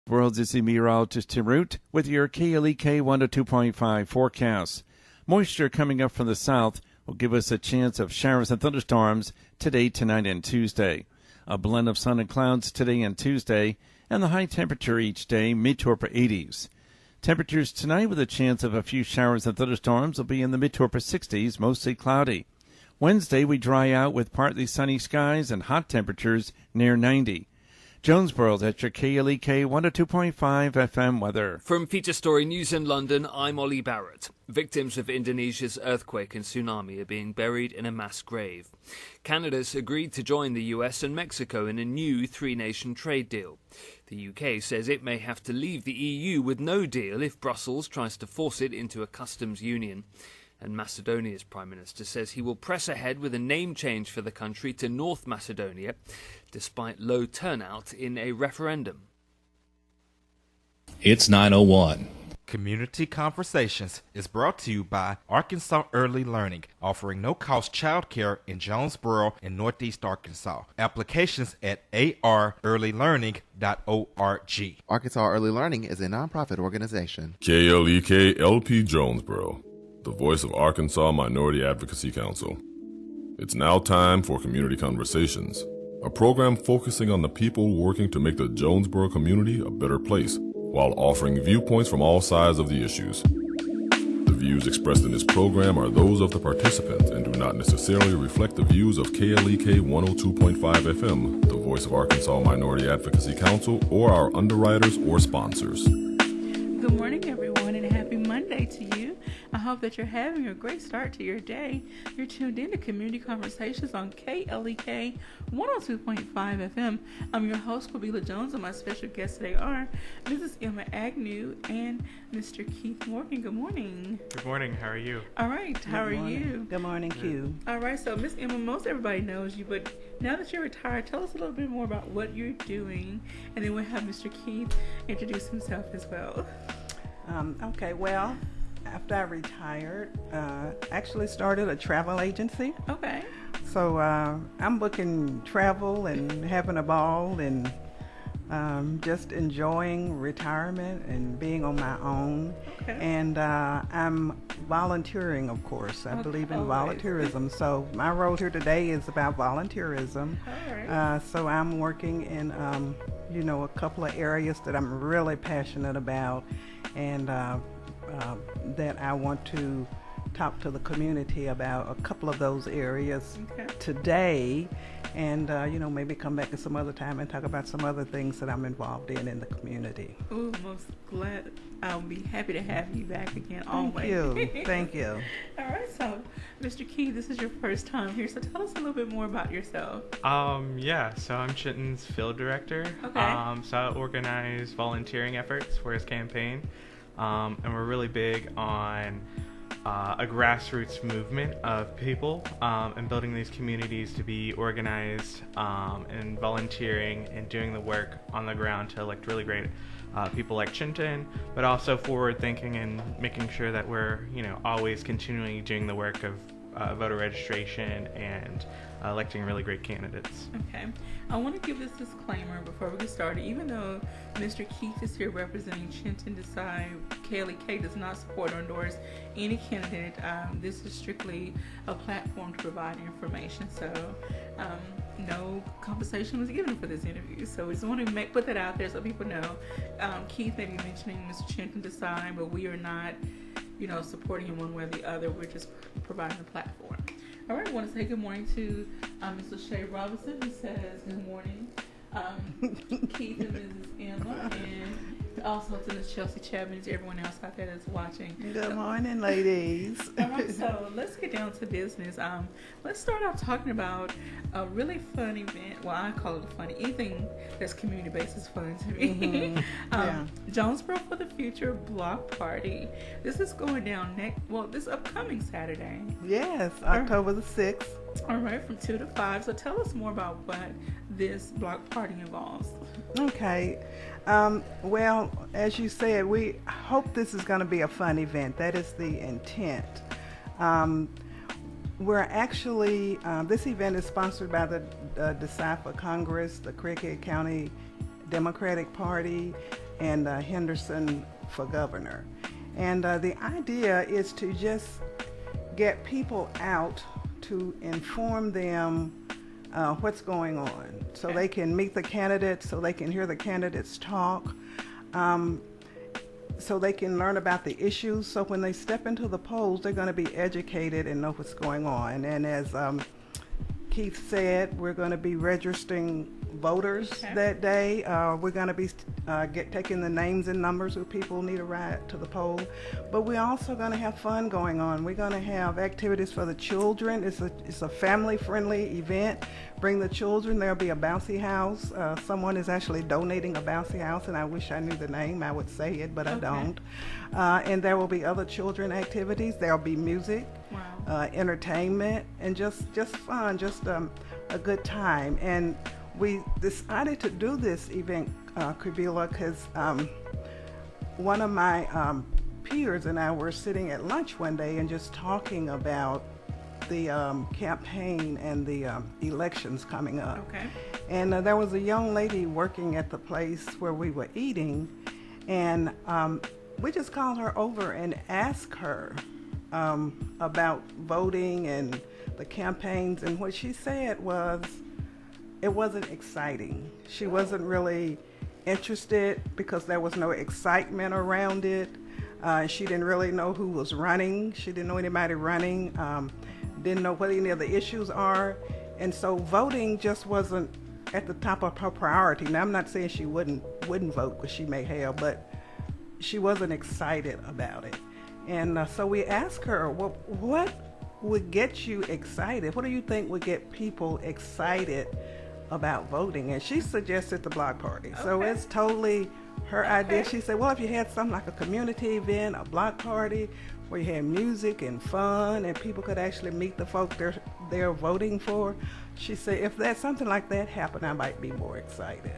World's is meteorologist Tim Root with your KLEK 102.5 forecast. Moisture coming up from the south will give us a chance of showers and thunderstorms today, tonight, and Tuesday. A blend of sun and clouds today and Tuesday, and the high temperature each day mid to upper 80s. Temperatures tonight with a chance of a few showers and thunderstorms will be in the mid to upper 60s, mostly cloudy. Wednesday we dry out with partly sunny skies and hot temperatures near 90. Jonesboro, that's your KLEK 102.5 FM weather. From Feature Story News in London, I'm Ollie Barrett. Victims of Indonesia's earthquake and tsunami are being buried in a mass grave. Canada's agreed to join the US and Mexico in a new three-nation trade deal. The UK says it may have to leave the EU with no deal if Brussels tries to force it into a customs union. And Macedonia's Prime Minister says he will press ahead with a name change for the country to North Macedonia, despite low turnout in a referendum. It's 9:01. Community Conversations is brought to you by Arkansas Early Learning, offering no-cost childcare in Jonesboro and Northeast Arkansas. Applications at arearlylearning.org. Arkansas Early Learning is a nonprofit organization. KLEK LP Jonesboro, the voice of Arkansas Minority Advocacy Council. It's now time for Community Conversations, a program focusing on the people working to make the Jonesboro community a better place, while offering viewpoints from all sides of the issues. The views expressed in this program are those of the participants and do not necessarily reflect the views of KLEK 102.5 FM, the voice of Arkansas Minority Advocacy Council, or our underwriters or sponsors. Good morning, everyone, and happy Monday to you. I hope that you're having a great start to your day. You're tuned in to Community Conversations on KLEK 102.5 FM. I'm your host, Quabila Jones, and my special guests today are Mrs. Emma Agnew and Mr. Keith Morgan. Good morning. Good morning. How are you? All right. How are you? Good morning, Q. All right. So, Miss Emma, most everybody knows you, but now that you're retired, tell us a little bit more about what you're doing, and then we'll have Mr. Keith introduce himself as well. Okay, well, after I retired, actually started a travel agency. Okay. So I'm booking travel and having a ball and just enjoying retirement and being on my own. Okay. And I'm volunteering, of course. I believe in volunteerism. So my role here today is about volunteerism. All right. So I'm working in, a couple of areas that I'm really passionate about, and that I want to talk to the community about a couple of those areas today, and maybe come back at some other time and talk about some other things that I'm involved in the community. Oh, most glad. I'll be happy to have you back again. Thank you. Thank you. All right, so Mr. Key, this is your first time here, so tell us a little bit more about yourself. So I'm Chinton's field director. Okay. So I organize volunteering efforts for his campaign. And we're really big on a grassroots movement of people and building these communities to be organized and volunteering and doing the work on the ground to elect really great people like Chinton, but also forward thinking and making sure that we're always continually doing the work of voter registration and electing really great candidates. Okay. I want to give this disclaimer before we get started. Even though Mr. Keith is here representing Chinton Decide, KLEK does not support or endorse any candidate. This is strictly a platform to provide information. So no compensation was given for this interview. So we just want to put that out there so people know. Keith may be mentioning Mr. Chinton Decide, but we are not supporting him one way or the other. We're just providing a platform. All right, I want to say good morning to Ms. LaShae Robinson, who says good morning. Keith and Mrs. Emma, and also to Ms. Chelsea Chapman and to everyone else out there that's watching. Good morning, ladies. All right, so let's get down to business. Let's start off talking about a really fun event. Well, I call it funny. Anything that's community-based is fun to me. Mm-hmm. Jonesboro for the Future Block Party. This is going down this upcoming Saturday. Yes, October the 6th. All right, from 2 to 5. So tell us more about what this block party involves. Okay. Well, as you said, we hope this is going to be a fun event. That is the intent. We're actually, this event is sponsored by the Decipher Congress, the Cricket County Democratic Party, and Henderson for governor. And the idea is to just get people out to inform them what's going on, so they can meet the candidates, so they can hear the candidates talk, so they can learn about the issues. So when they step into the polls, they're going to be educated and know what's going on. And as Keith said, we're going to be registering voters that day. We're going to be taking the names and numbers of people who need a ride to the poll. But we're also going to have fun going on. We're going to have activities for the children. It's a family-friendly event. Bring the children. There'll be a bouncy house. Someone is actually donating a bouncy house, and I wish I knew the name. I would say it, but I don't. And there will be other children activities. There'll be music, entertainment, and just fun, just a good time. And we decided to do this event, Krivila, because one of my peers and I were sitting at lunch one day and just talking about the campaign and the elections coming up. Okay. And there was a young lady working at the place where we were eating, and we just called her over and asked her about voting and the campaigns, and what she said was it wasn't exciting. She wasn't really interested because there was no excitement around it. She didn't really know who was running. She didn't know anybody running. Didn't know what any of the issues are. And so voting just wasn't at the top of her priority. Now, I'm not saying she wouldn't vote, because she may have, but she wasn't excited about it. And so we asked her, well, what would get you excited? What do you think would get people excited about voting? And she suggested the block party. Okay. So it's totally her idea. She said, well, if you had something like a community event, a block party, where you had music and fun and people could actually meet the folk they're voting for, she said, if there's something like that happened, I might be more excited.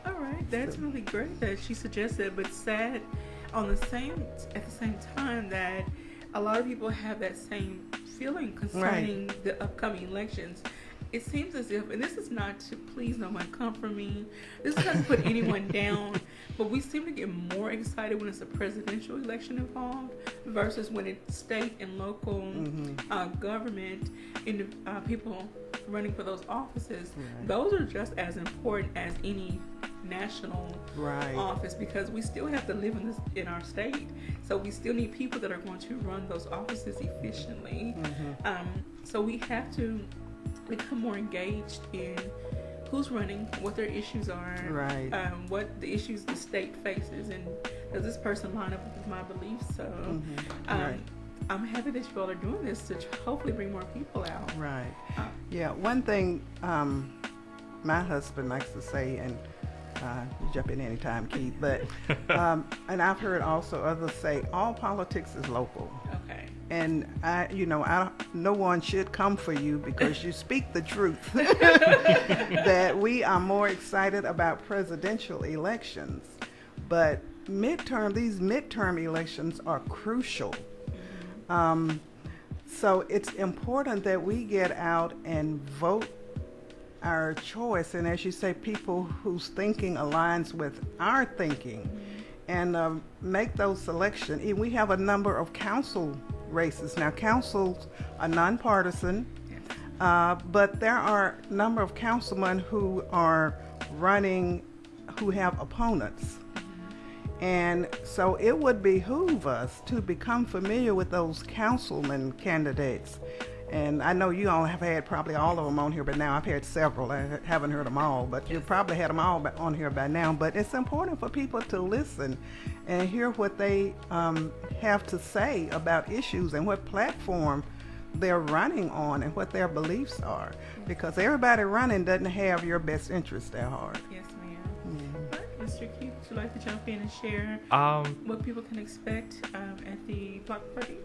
All right, that's really great that she suggested, but said at the same time that a lot of people have that same feeling concerning the upcoming elections. It seems as if, and this is not to please no one come for me, this is not to put anyone down, but we seem to get more excited when it's a presidential election involved versus when it's state and local government and people running for those offices. Right. Those are just as important as any national office, because we still have to live in our state, so we still need people that are going to run those offices efficiently. So we have to become more engaged in who's running, what their issues are, what the issues the state faces, and does this person line up with my beliefs? So I'm happy that you all are doing this to hopefully bring more people out. One thing my husband likes to say, and you jump in anytime, Keith, but and I've heard also others say, all politics is local. Okay. And no one should come for you because you speak the truth. That we are more excited about presidential elections, but these midterm elections are crucial. So it's important that we get out and vote our choice, and as you say, people whose thinking aligns with our thinking, and make those selections. We have a number of council races. Now, councils are nonpartisan, but there are a number of councilmen who are running who have opponents. And so it would behoove us to become familiar with those councilman candidates. And I know you all have had probably all of them on here, but now I've had several. I haven't heard them all, but you've probably had them all on here by now. But it's important for people to listen and hear what they have to say about issues and what platform they're running on and what their beliefs are. Because everybody running doesn't have your best interest at heart. Yes, ma'am. Mr. Keith, would you like to jump in and share what people can expect at the block party?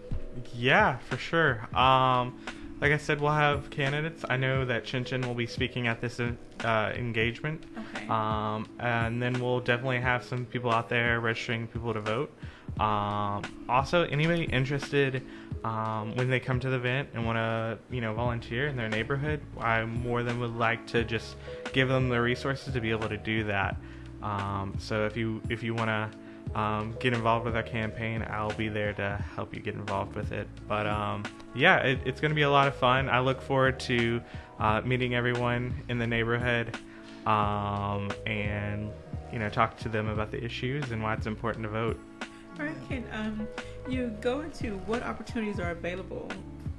Yeah, for sure. Like I said, we'll have candidates. I know that Chin Chin will be speaking at this engagement. Okay. And then we'll definitely have some people out there registering people to vote. Also, anybody interested when they come to the event and want to, volunteer in their neighborhood, I more than would like to just give them the resources to be able to do that. So if you want to get involved with our campaign, I'll be there to help you get involved with it. But it's going to be a lot of fun. I look forward to meeting everyone in the neighborhood and talk to them about the issues and why it's important to vote. All right, can you go into what opportunities are available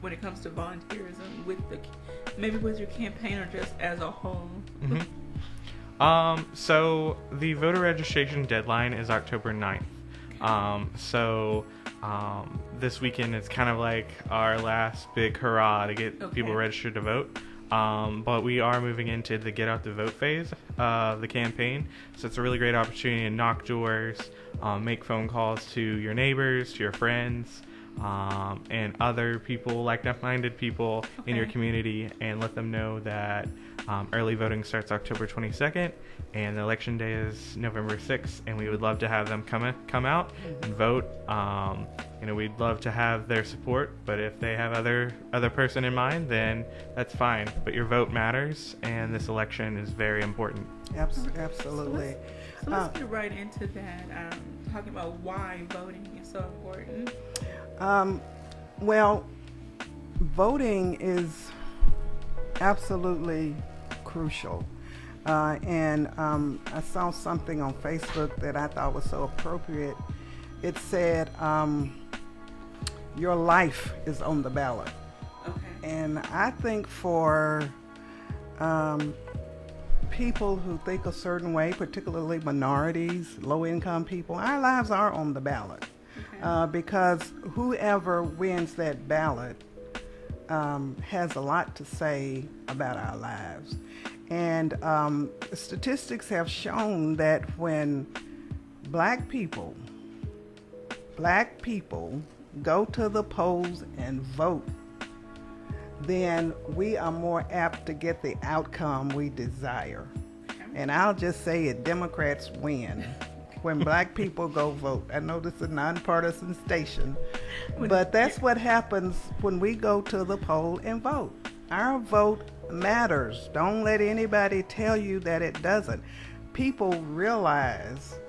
when it comes to volunteerism with your campaign or just as a whole? Mm-hmm. So the voter registration deadline is October 9th. This weekend is kind of like our last big hurrah to get people registered to vote. But we are moving into the get out the vote phase of the campaign. So it's a really great opportunity to knock doors, make phone calls to your neighbors, to your friends, and other people, like-minded people in your community, and let them know that early voting starts October 22nd and the election day is November 6th, and we would love to have them come out and vote. We'd love to have their support, but if they have other person in mind, then that's fine. But your vote matters, and this election is very important. Absolutely. So let's get right into that, talking about why voting is so important. Well, voting is absolutely crucial. And I saw something on Facebook that I thought was so appropriate. It said, your life is on the ballot. Okay. And I think for people who think a certain way, particularly minorities, low-income people, our lives are on the ballot. Because whoever wins that ballot has a lot to say about our lives. And statistics have shown that when black people go to the polls and vote, then we are more apt to get the outcome we desire. And I'll just say it, Democrats win when black people go vote. I know this is a nonpartisan station, but that's what happens when we go to the poll and vote. Our vote matters. Don't let anybody tell you that it doesn't. People realize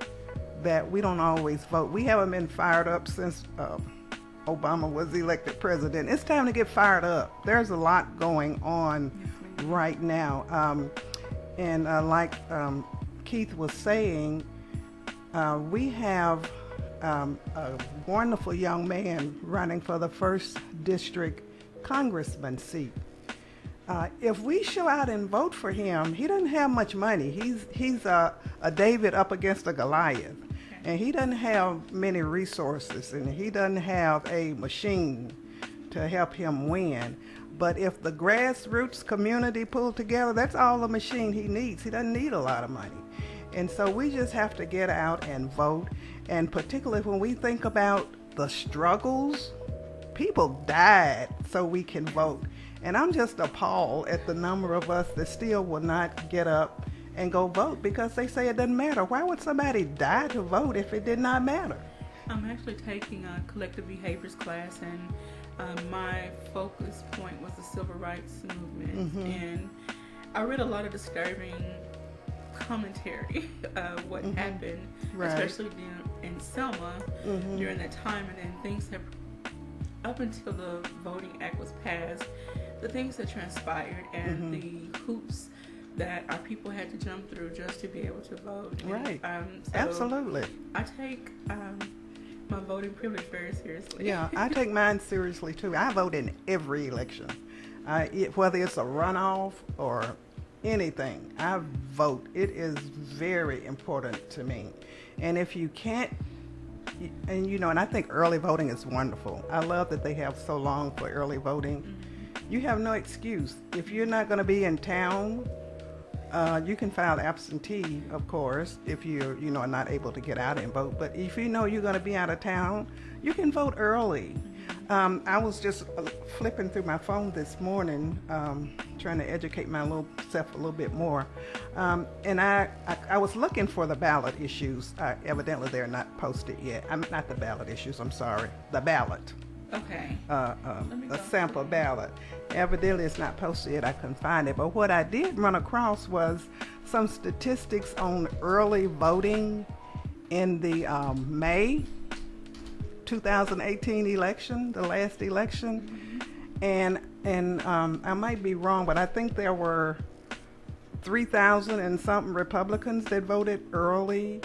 that we don't always vote. We haven't been fired up since Obama was elected president. It's time to get fired up. There's a lot going on right now. Like Keith was saying, we have a wonderful young man running for the 1st District Congressman seat. If we show out and vote for him, he doesn't have much money. He's a David up against a Goliath. And he doesn't have many resources, and he doesn't have a machine to help him win. But if the grassroots community pull together, that's all the machine he needs. He doesn't need a lot of money. And so we just have to get out and vote. And particularly when we think about the struggles, people died so we can vote. And I'm just appalled at the number of us that still will not get up and go vote because they say it doesn't matter. Why would somebody die to vote if it did not matter? I'm actually taking a collective behaviors class, and my focus point was the civil rights movement. And I read a lot of disturbing commentary of what happened, especially in Selma during that time, and then things have, up until the Voting Act was passed, the things that transpired and the hoops that our people had to jump through just to be able to vote. Right. So absolutely. I take my voting privilege very seriously. Yeah, I take mine seriously too. I vote in every election, whether it's a runoff or anything. I vote. It is very important to me. And if you can't, and I think early voting is wonderful. I love that they have so long for early voting. You have no excuse. If you're not going to be in town, you can file absentee, of course, if you're not able to get out and vote. But if you know you're going to be out of town, you can vote early. I was just flipping through my phone this morning, trying to educate my little self a little bit more. And I was looking for the ballot issues. Evidently, they're not posted yet. Not the ballot issues, I'm sorry. The ballot. Okay. A sample ballot. Evidently, it's not posted yet. I couldn't find it. But what I did run across was some statistics on early voting in the May 2018 election, the last election. And I might be wrong, but I think there were 3,000 and something Republicans that voted early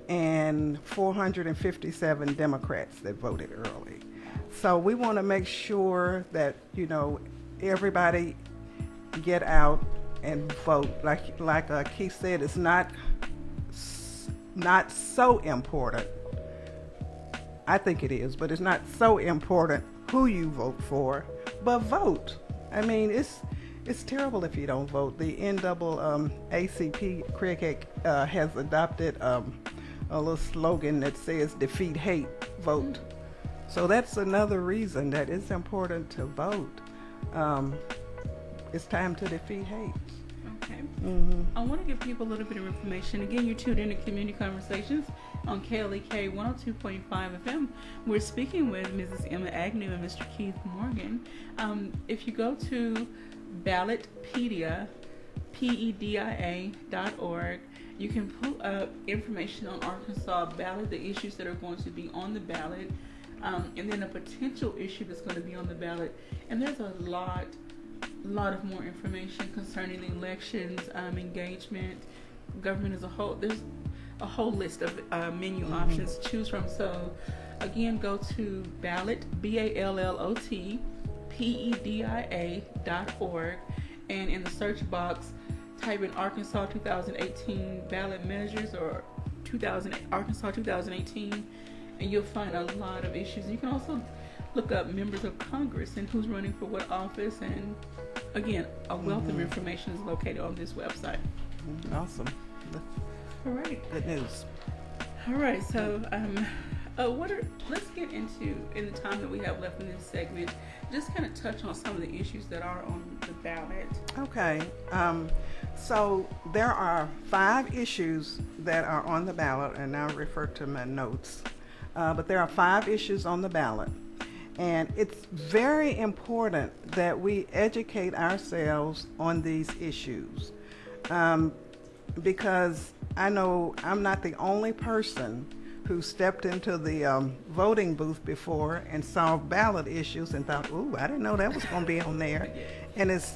and 457 Democrats that voted early. So we want to make sure that, everybody get out and vote. Like Keith said, it's not so important. I think it is, but it's not so important who you vote for, but vote. I mean, it's terrible if you don't vote. The NAACP cricket has adopted a little slogan that says "Defeat hate, vote." So that's another reason that it's important to vote. It's time to defeat hate. Okay. Mm-hmm. I want to give people a little bit of information. Again, you're tuned in to Community Conversations on KLEK 102.5 FM. We're speaking with Mrs. Emma Agnew and Mr. Keith Morgan. If you go to ballotpedia, PEDIA.org, you can pull up information on Arkansas ballot, the issues that are going to be on the ballot, and then a potential issue that's going to be on the ballot. And there's a lot of more information concerning the elections, engagement, government as a whole. There's a whole list of menu options to choose from. So again, go to ballot, BALLOT, PEDIA.org, and in the search box, type in Arkansas 2018 ballot measures or Arkansas 2018, and you'll find a lot of issues. You can also look up members of Congress and who's running for what office, and again, a wealth of information is located on this website. Awesome. All right. Good news. All right. So, let's get into, in the time that we have left in this segment, just kind of touch on some of the issues that are on the ballot. Okay. So there are 5 issues that are on the ballot, and I'll refer to my notes. But there are 5 issues on the ballot. And it's very important that we educate ourselves on these issues, because I know I'm not the only person who stepped into the voting booth before and saw ballot issues and thought, ooh, I didn't know that was going to be on there. And it's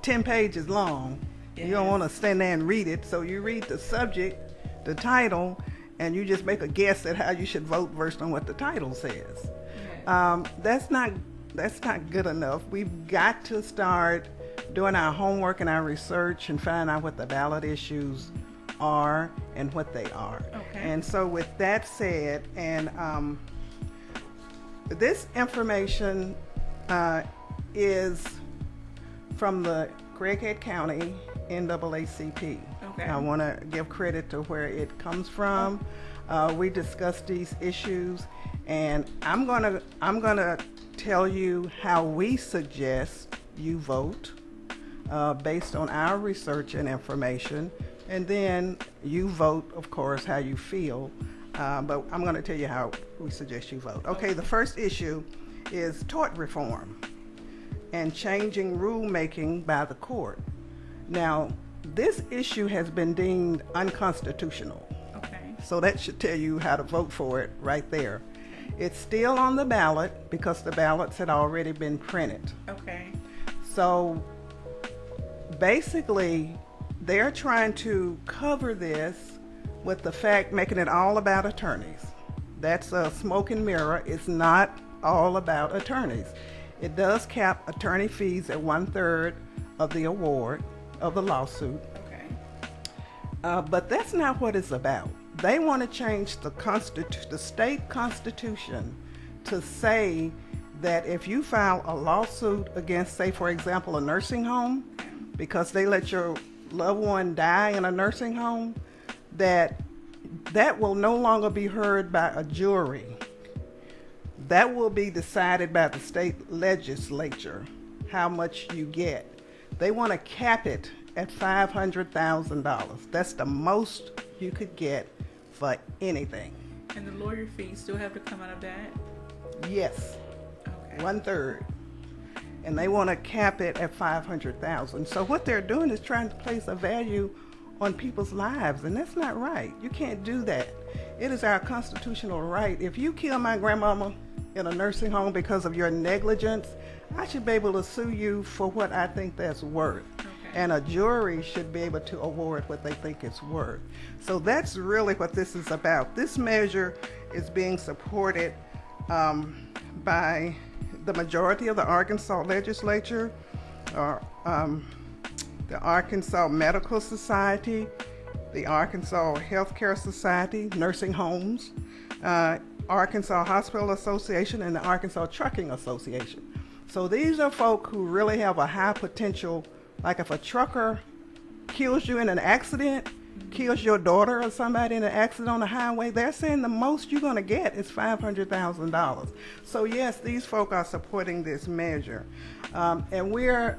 10 pages long. You don't want to stand there and read it, so you read the subject, the title, and you just make a guess at how you should vote based on what the title says. That's not good enough. We've got to start doing our homework and our research and find out what the ballot issues are and what they are. Okay. And so with that said, and this information is from the Craighead County NAACP. Okay. I want to give credit to where it comes from. We discussed these issues, and I'm gonna tell you how we suggest you vote based on our research and information, and then you vote, of course, how you feel. But I'm going to tell you how we suggest you vote. Okay, the first issue is tort reform and changing rulemaking by the court. Now, this issue has been deemed unconstitutional. Okay. So that should tell you how to vote for it right there. It's still on the ballot because the ballots had already been printed. Okay. So basically, they're trying to cover this with the fact, making it all about attorneys. That's a smoke and mirror. It's not all about attorneys. It does cap attorney fees at 1/3 of the award of the lawsuit. Okay. But that's not what it's about. They want to change the state constitution to say that if you file a lawsuit against, say, for example, a nursing home, because they let your loved one die in a nursing home, that will no longer be heard by a jury. That will be decided by the state legislature, how much you get. They want to cap it at $500,000. That's the most you could get for anything. And the lawyer fees still have to come out of that? Yes, Okay. 1/3. And they want to cap it at $500,000. So what they're doing is trying to place a value on people's lives, and that's not right. You can't do that. It is our constitutional right. If you kill my grandmama in a nursing home because of your negligence, I should be able to sue you for what I think that's worth. Okay. And a jury should be able to award what they think it's worth. So that's really what this is about. This measure is being supported by the majority of the Arkansas legislature, the Arkansas Medical Society, the Arkansas Healthcare Society, nursing homes, Arkansas Hospital Association, and the Arkansas Trucking Association. So these are folk who really have a high potential, like if a trucker kills you in an accident, kills your daughter or somebody in an accident on the highway, they're saying the most you're going to get is $500,000. So yes, these folk are supporting this measure. And we're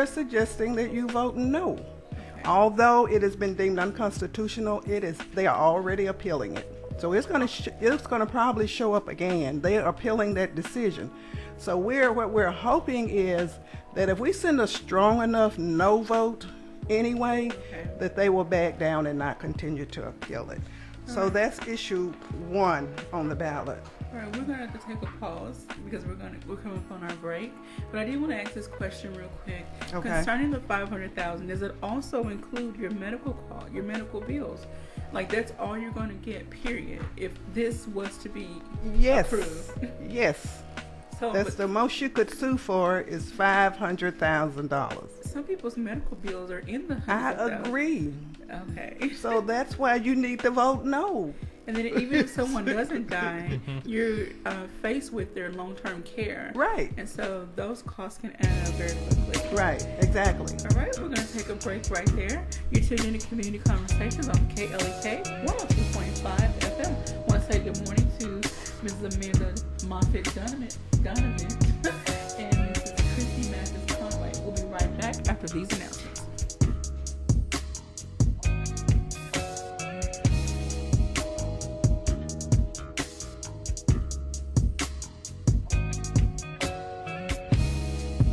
suggesting that you vote no. Okay. Although it has been deemed unconstitutional, they are already appealing it. So it's going to probably show up again. They are appealing that decision. So what we're hoping is that if we send a strong enough no vote anyway, that they will back down and not continue to appeal it. So that's issue 1 on the ballot. All right, we're going to have to take a pause because we're coming up on our break. But I did want to ask this question real quick. Okay. Concerning the $500,000, does it also include your medical cost, your medical bills? Like that's all you're going to get, period, if this was to be approved? Yes. So, that's the most you could sue for is $500,000. Some people's medical bills are in the hundreds. I agree. Okay. So that's why you need to vote no. And then even if someone doesn't die, you're faced with their long-term care. Right. And so those costs can add up very quickly. Right, exactly. All right, we're going to take a break right there. You're tuned into Community Conversations on KLEK 102.5 FM. I want to say good morning to Mrs. Amanda Moffitt-Donovan and Mrs. Christy Mathis-Conway. We'll be right back after these announcements.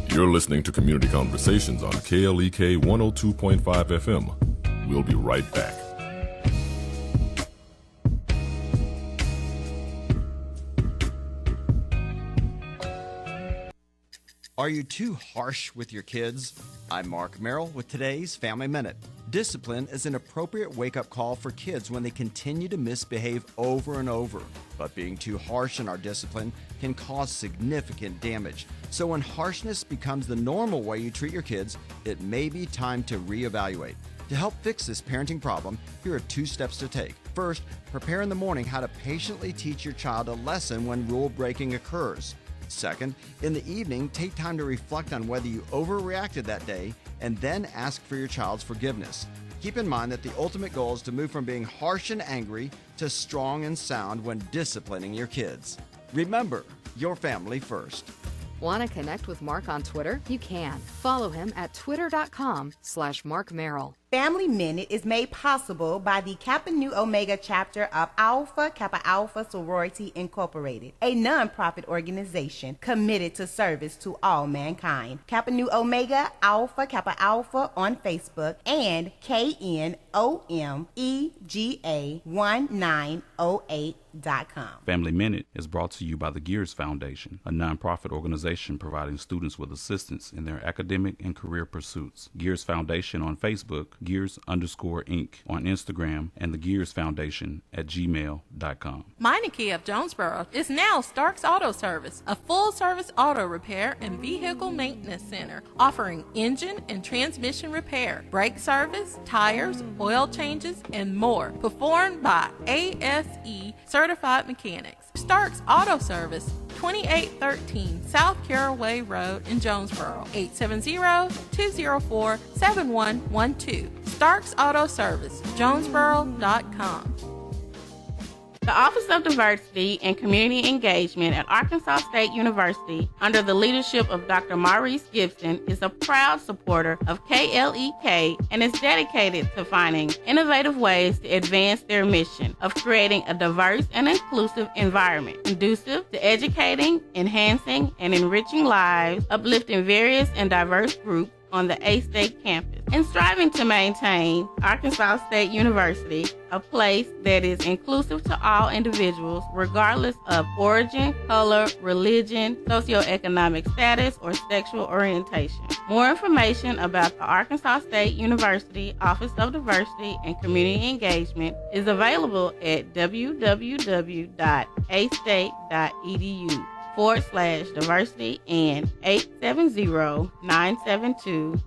You're listening to Community Conversations on KLEK 102.5 FM. We'll be right back. Are you too harsh with your kids? I'm Mark Merrill with today's Family Minute. Discipline is an appropriate wake-up call for kids when they continue to misbehave over and over. But being too harsh in our discipline can cause significant damage. So when harshness becomes the normal way you treat your kids, it may be time to reevaluate. To help fix this parenting problem, here are 2 steps to take. First, prepare in the morning how to patiently teach your child a lesson when rule breaking occurs. Second, in the evening, take time to reflect on whether you overreacted that day and then ask for your child's forgiveness. Keep in mind that the ultimate goal is to move from being harsh and angry to strong and sound when disciplining your kids. Remember, your family first. Want to connect with Mark on Twitter? You can. Follow him at twitter.com/Mark Merrill. Family Minute is made possible by the Kappa Nu Omega chapter of Alpha Kappa Alpha Sorority Incorporated, a non-profit organization committed to service to all mankind. Kappa Nu Omega Alpha Kappa Alpha on Facebook and KNOMEGA1908.com. Family Minute is brought to you by the Gears Foundation, a non-profit organization providing students with assistance in their academic and career pursuits. Gears Foundation on Facebook, Gears_Inc. on Instagram, and the Gears Foundation at gmail.com. Meineke of Jonesboro is now Starks Auto Service, a full-service auto repair and vehicle maintenance center offering engine and transmission repair, brake service, tires, oil changes, and more, performed by ASE certified mechanics. Starks Auto Service, 2813 South Caraway Road in Jonesboro, 870-204-7112. Starks Auto Service, Jonesboro.com. The Office of Diversity and Community Engagement at Arkansas State University, under the leadership of Dr. Maurice Gibson, is a proud supporter of KLEK and is dedicated to finding innovative ways to advance their mission of creating a diverse and inclusive environment, conducive to educating, enhancing, and enriching lives, uplifting various and diverse groups on the A-State campus. and striving to maintain Arkansas State University a place that is inclusive to all individuals regardless of origin, color, religion, socioeconomic status, or sexual orientation. More information about the Arkansas State University Office of Diversity and Community Engagement is available at www.astate.edu/diversity and 870-972-3081.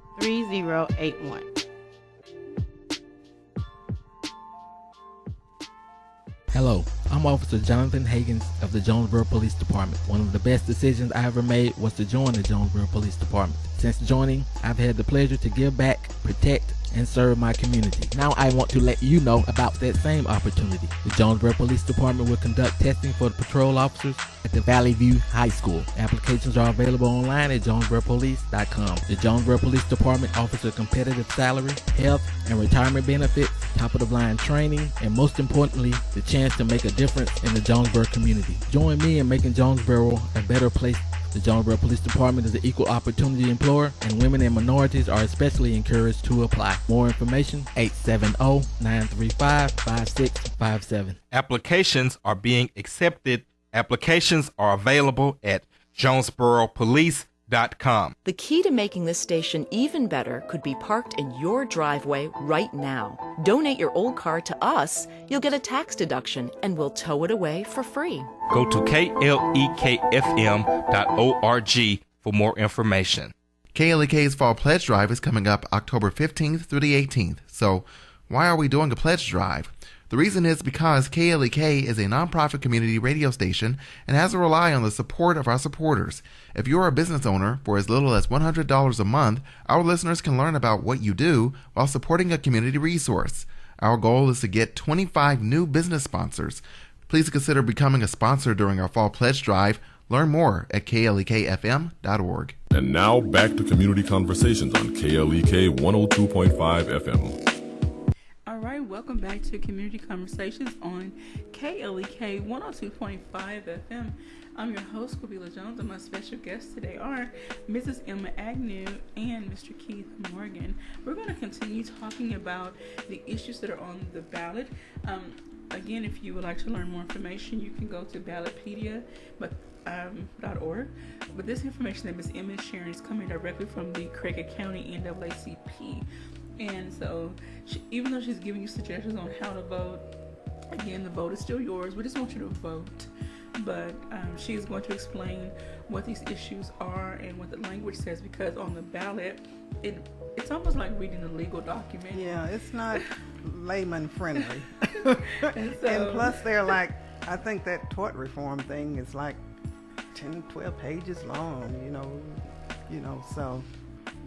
Hello, I'm Officer Jonathan Higgins of the Jonesboro Police Department. One of the best decisions I ever made was to join the Jonesboro Police Department. Since joining, I've had the pleasure to give back, protect, and serve my community. Now I want to let you know about that same opportunity. The Jonesboro Police Department will conduct testing for the patrol officers at the Valley View High School. Applications are available online at jonesboropolice.com. The Jonesboro Police Department offers a competitive salary, health, and retirement benefits, top-of-the-line training, and most importantly, the chance to make a difference in the Jonesboro community. Join me in making Jonesboro a better place. The Jonesboro Police Department is an equal opportunity employer, and women and minorities are especially encouraged to apply. More information, 870-935-5657. Applications are being accepted. Applications are available at jonesboropolice.com. The key to making this station even better could be parked in your driveway right now. Donate your old car to us, you'll get a tax deduction, and we'll tow it away for free. Go to klekfm.org for more information. KLEK's Fall Pledge Drive is coming up October 15th through the 18th. So why are we doing a pledge drive? The reason is because KLEK is a nonprofit community radio station and has to rely on the support of our supporters. If you're a business owner, for as little as $100 a month, our listeners can learn about what you do while supporting a community resource. Our goal is to get 25 new business sponsors. Please consider becoming a sponsor during our Fall Pledge Drive. Learn more at klekfm.org. And now back to Community Conversations on KLEK 102.5 FM. All right, welcome back to Community Conversations on KLEK 102.5 FM. I'm your host, Kabila Jones, and my special guests today are Mrs. Emma Agnew and Mr. Keith Morgan. We're going to continue talking about the issues that are on the ballot. Again, if you would like to learn more information, you can go to ballotpedia.org. But this information that Ms. Emma is sharing is coming directly from the Craighead County NAACP. And so, even though she's giving you suggestions on how to vote, again, the vote is still yours. We just want you to vote. But she's going to explain what these issues are and what the language says, because on the ballot, it's almost like reading a legal document. Yeah, it's not layman friendly. And plus, they're like, I think that tort reform thing is like 10, 12 pages long, you know, so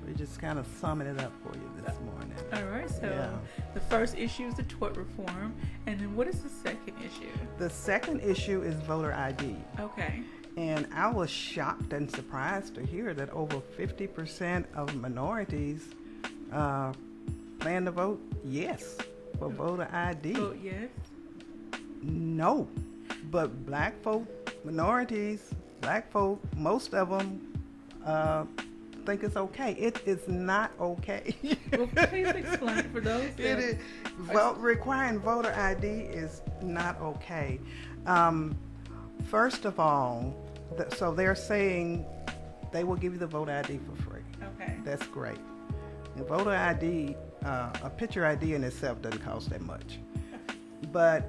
we're just kind of summing it up for you this morning. All right, so the first issue is the tort reform, and then what is the second issue? The second issue is voter ID. Okay. And I was shocked and surprised to hear that over 50% of minorities plan to vote yes for voter ID. Vote yes? No. But black folk, minorities, black folk, most of them think it's okay. It is not okay. Well, please explain for those that... Requiring voter ID is not okay. First of all, so they're saying they will give you the voter ID for free. Okay. That's great. The voter ID, a picture ID in itself doesn't cost that much. But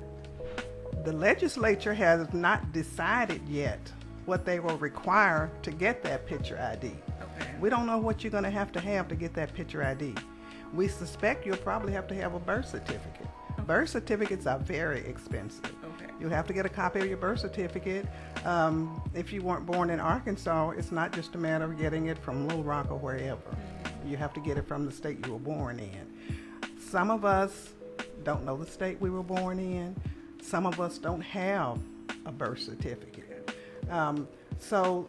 the legislature has not decided yet what they will require to get that picture ID. Okay. We don't know what you're going to have to get that picture ID. We suspect you'll probably have to have a birth certificate. Okay. Birth certificates are very expensive. Okay. You'll have to get a copy of your birth certificate. If you weren't born in Arkansas, it's not just a matter of getting it from Little Rock or wherever. You have to get it from the state you were born in. Some of us don't know the state we were born in. Some of us don't have a birth certificate. So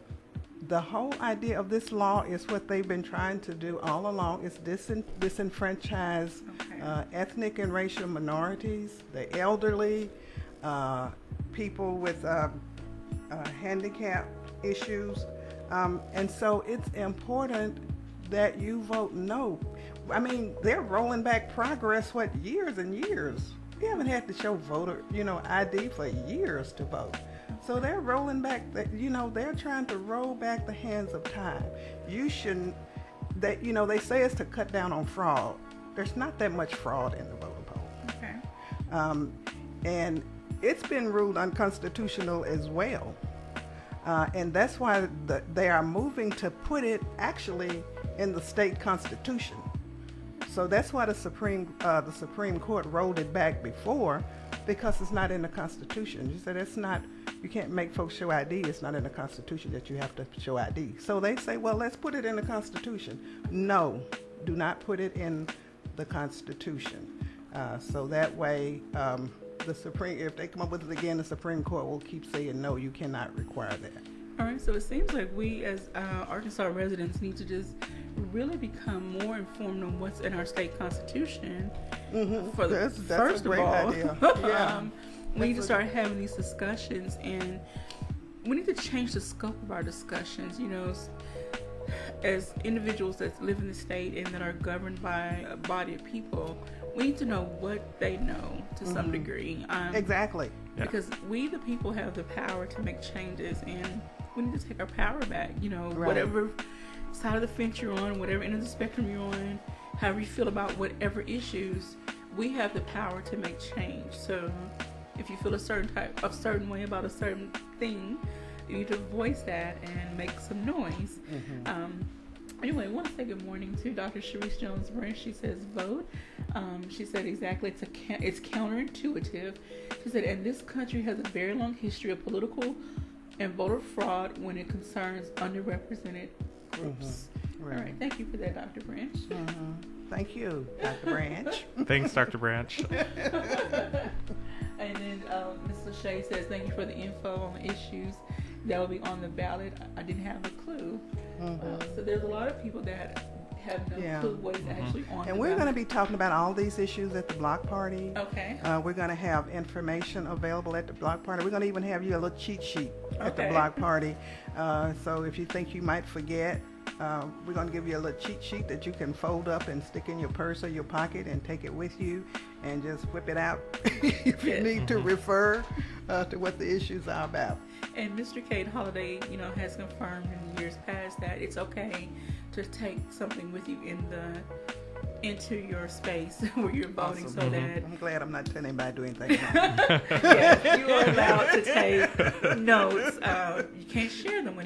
the whole idea of this law is what they've been trying to do all along, is disenfranchise ethnic and racial minorities, the elderly, people with handicap issues. And so it's important that you vote no. I mean, they're rolling back progress, years and years. We haven't had to show voter, ID for years to vote. So they're rolling back, they're trying to roll back the hands of time. You shouldn't, they say it's to cut down on fraud. There's not that much fraud in the voter poll. Okay. And it's been ruled unconstitutional as well. And that's why they are moving to put it actually in the state constitution. So that's why the Supreme Court rolled it back before, because it's not in the Constitution. You said you can't make folks show ID. It's not in the Constitution that you have to show ID. So they say, well, let's put it in the Constitution. No, do not put it in the Constitution. So that way, if they come up with it again, the Supreme Court will keep saying, no, you cannot require that. All right, so it seems like we as Arkansas residents need to just really become more informed on what's in our state constitution. Mm-hmm. That's first a great of all, idea. Yeah. We need to start having these discussions, and we need to change the scope of our discussions. As individuals that live in the state and that are governed by a body of people, we need to know what they know to some degree. Exactly. Because we, the people, have the power to make changes, and we need to take our power back. Whatever side of the fence you're on, whatever end of the spectrum you're on, however you feel about whatever issues, we have the power to make change. So if you feel a certain way about a certain thing, you need to voice that and make some noise. Anyway, I want to say good morning to Dr. Sharice Jones-Branch. She says vote. She said exactly, it's counterintuitive. She said, and this country has a very long history of political and voter fraud when it concerns underrepresented groups. Right. All right, thank you for that, Dr. Branch. Thank you, Dr. Branch. Thanks, Dr. Branch. And then Ms. Lachey says, thank you for the info on the issues that will be on the ballot. I didn't have a clue. So there's a lot of people that have no clue what is actually on and we're going to be talking about all these issues at the block party. Okay. We're going to have information available at the block party. We're going to even have you a little cheat sheet at the block party. So if you think you might forget, we're going to give you a little cheat sheet that you can fold up and stick in your purse or your pocket and take it with you and just whip it out if you need to refer to what the issues are about. And Mr. Cade Holliday, has confirmed in years past that it's okay to take something with you into your space where you're voting. Awesome. So that I'm glad I'm not telling anybody to do anything. yes, you are allowed to take notes. You can't share them when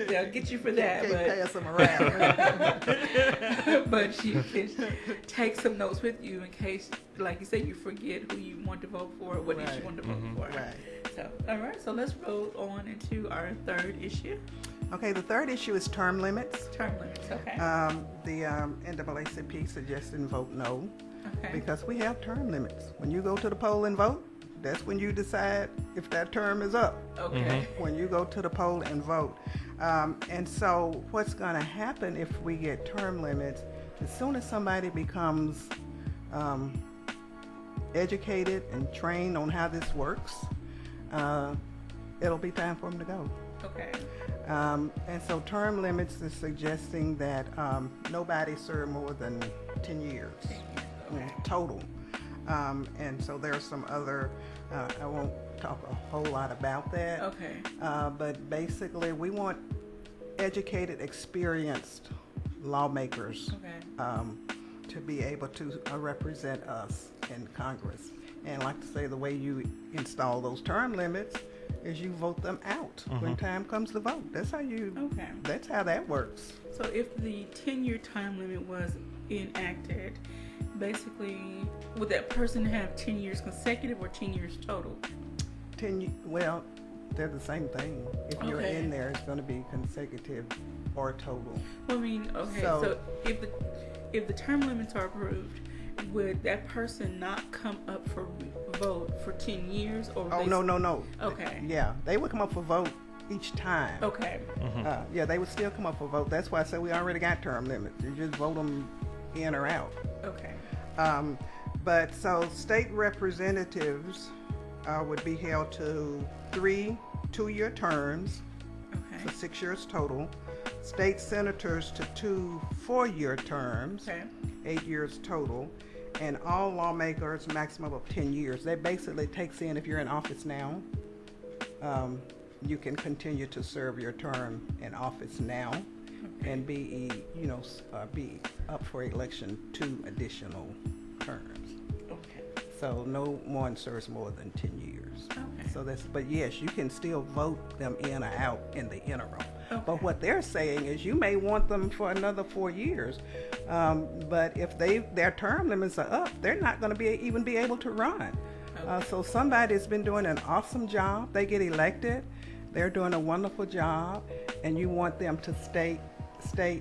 they'll get you for that. You can't pass them around. But you can take some notes with you in case, like you said, you forget who you want to vote for, or what issue you want to vote for. Right. So, all right. So let's roll on into our third issue. Okay, the third issue is term limits. Term limits, okay. The NAACP suggesting vote no, okay, because we have term limits. When you go to the poll and vote, that's when you decide if that term is up. Okay. When you go to the poll and vote. And so what's going to happen if we get term limits, as soon as somebody becomes educated and trained on how this works, it'll be time for them to go. Okay. And so term limits is suggesting that nobody serve more than 10 years, total. And so there's some other, I won't talk a whole lot about that. Okay. But basically we want educated, experienced lawmakers to be able to represent us in Congress. And like to say, the way you install those term limits is you vote them out when time comes to vote. That's how that's how that works. So if the 10-year time limit was enacted, basically, would that person have 10 years consecutive or 10 years total? Well, they're the same thing. If you're in there, it's going to be consecutive or total. Well, I mean, so if the term limits are approved, would that person not come up for vote for 10 years? Or no. Okay. Yeah, they would come up for vote each time. Okay. Yeah, they would still come up for vote. That's why I said we already got term limits. You just vote them in or out. Okay. But so state representatives would be held to 3 2-year terms for 6 years total. state senators to 2 4-year terms, Okay. 8 years total, and all lawmakers maximum of 10 years. That basically takes in, if you're in office now, you can continue to serve your term in office now and be up for election 2 additional terms. Okay. So no one serves more than 10 years. Okay. So but yes, you can still vote them in or out in the interim. Okay. But what they're saying is you may want them for another 4 years. But if their term limits are up, they're not going to even be able to run. So somebody's been doing an awesome job. They get elected. They're doing a wonderful job, and you want them to stay